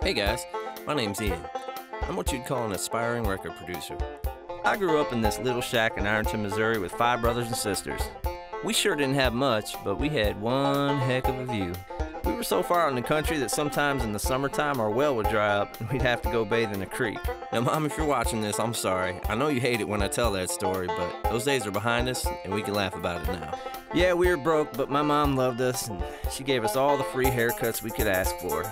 Hey guys, my name's Ian. I'm what you'd call an aspiring record producer. I grew up in this little shack in Ironton, Missouri with 5 brothers and sisters. We sure didn't have much, but we had one heck of a view. We were so far out in the country that sometimes in the summertime our well would dry up and we'd have to go bathe in a creek. Now Mom, if you're watching this, I'm sorry. I know you hate it when I tell that story, but those days are behind us and we can laugh about it now. Yeah, we were broke, but my mom loved us and she gave us all the free haircuts we could ask for.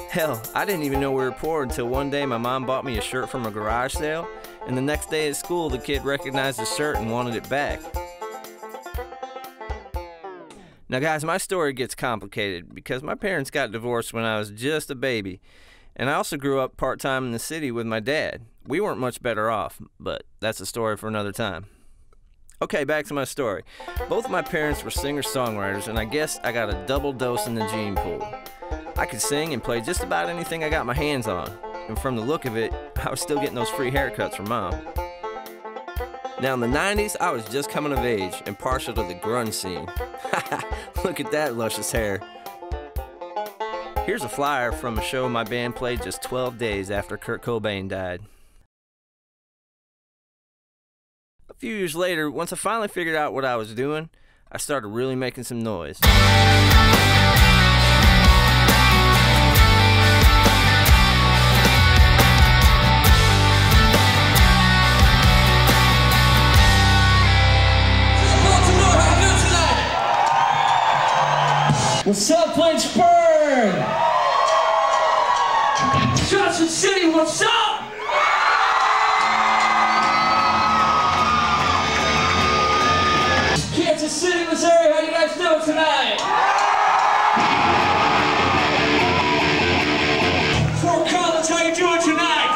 Hell, I didn't even know we were poor until one day my mom bought me a shirt from a garage sale, and the next day at school the kid recognized the shirt and wanted it back. Now guys, my story gets complicated because my parents got divorced when I was just a baby, and I also grew up part-time in the city with my dad. We weren't much better off, but that's a story for another time. Okay, back to my story. Both of my parents were singer-songwriters, and I guess I got a double dose in the gene pool. I could sing and play just about anything I got my hands on, and from the look of it, I was still getting those free haircuts from Mom. Now in the 90s, I was just coming of age and partial to the grunge scene. Look at that luscious hair. Here's a flyer from a show my band played just 12 days after Kurt Cobain died. A few years later, once I finally figured out what I was doing, I started really making some noise. What's up, Lynchburg? Johnson City, what's up? Kansas City, Missouri, how you guys doing tonight? Fort Collins, how you doing tonight?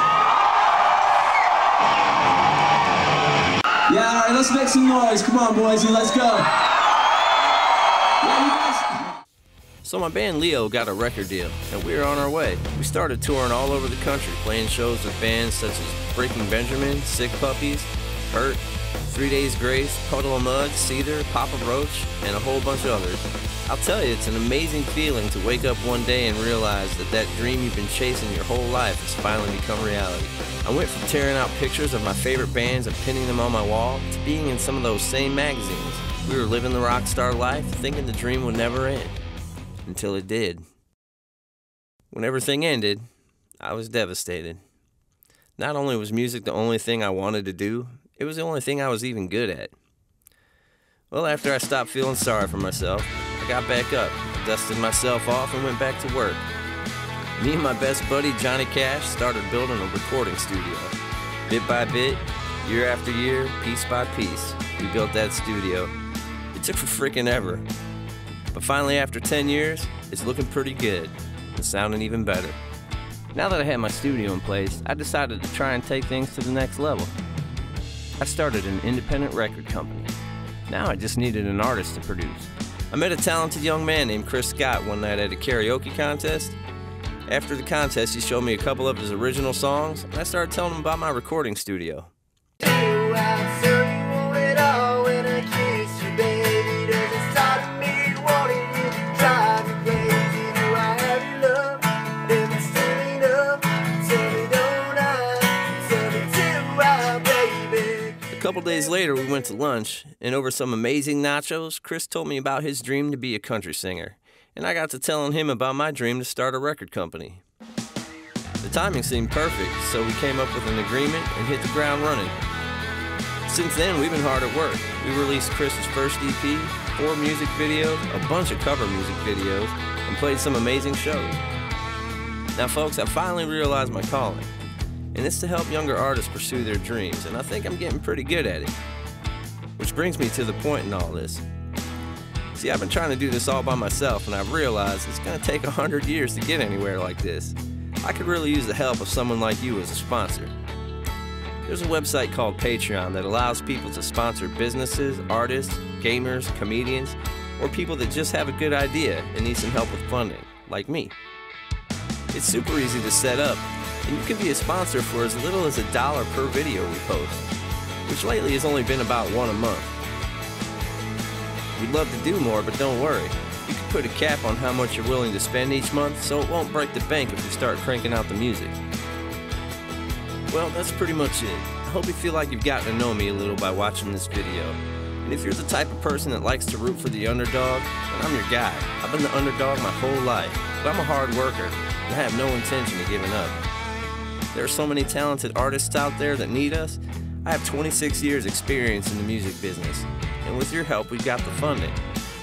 Yeah, all right, let's make some noise. Come on, boys, let's go. So my band Leo got a record deal, and we were on our way. We started touring all over the country, playing shows with bands such as Breaking Benjamin, Sick Puppies, Hurt, 3 Days Grace, Puddle of Mud, Cedar, Papa Roach, and a whole bunch of others. I'll tell you, it's an amazing feeling to wake up one day and realize that that dream you've been chasing your whole life has finally become reality. I went from tearing out pictures of my favorite bands and pinning them on my wall to being in some of those same magazines. We were living the rock star life, thinking the dream would never end. Until it did. When everything ended, I was devastated. Not only was music the only thing I wanted to do, it was the only thing I was even good at. Well, after I stopped feeling sorry for myself, I got back up, dusted myself off, and went back to work. Me and my best buddy, Johnny Cash, started building a recording studio. Bit by bit, year after year, piece by piece, we built that studio. It took for frickin' ever. But finally, after 10 years, it's looking pretty good and sounding even better. Now that I had my studio in place, I decided to try and take things to the next level. I started an independent record company. Now I just needed an artist to produce. I met a talented young man named Chris Scott one night at a karaoke contest. After the contest, he showed me a couple of his original songs, and I started telling him about my recording studio. A couple days later, we went to lunch, and over some amazing nachos, Chris told me about his dream to be a country singer, and I got to telling him about my dream to start a record company. The timing seemed perfect, so we came up with an agreement and hit the ground running. Since then, we've been hard at work. We released Chris's first EP, 4 music videos, a bunch of cover music videos, and played some amazing shows. Now folks, I finally realized my calling. And it's to help younger artists pursue their dreams, and I think I'm getting pretty good at it. Which brings me to the point in all this. See, I've been trying to do this all by myself, and I've realized it's going to take 100 years to get anywhere like this. I could really use the help of someone like you as a sponsor. There's a website called Patreon that allows people to sponsor businesses, artists, gamers, comedians, or people that just have a good idea and need some help with funding, like me. It's super easy to set up, and you can be a sponsor for as little as $1 per video we post, which lately has only been about 1 a month. We'd love to do more, but don't worry. You can put a cap on how much you're willing to spend each month, so it won't break the bank if you start cranking out the music. Well, that's pretty much it. I hope you feel like you've gotten to know me a little by watching this video. And if you're the type of person that likes to root for the underdog, then I'm your guy. I've been the underdog my whole life, but I'm a hard worker, and I have no intention of giving up. There are so many talented artists out there that need us. I have 26 years experience in the music business, and with your help, we've got the funding.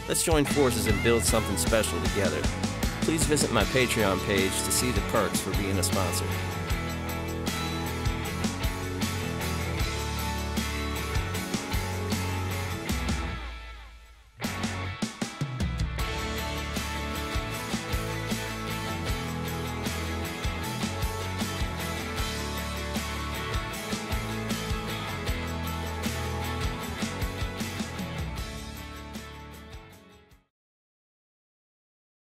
Let's join forces and build something special together. Please visit my Patreon page to see the perks for being a sponsor.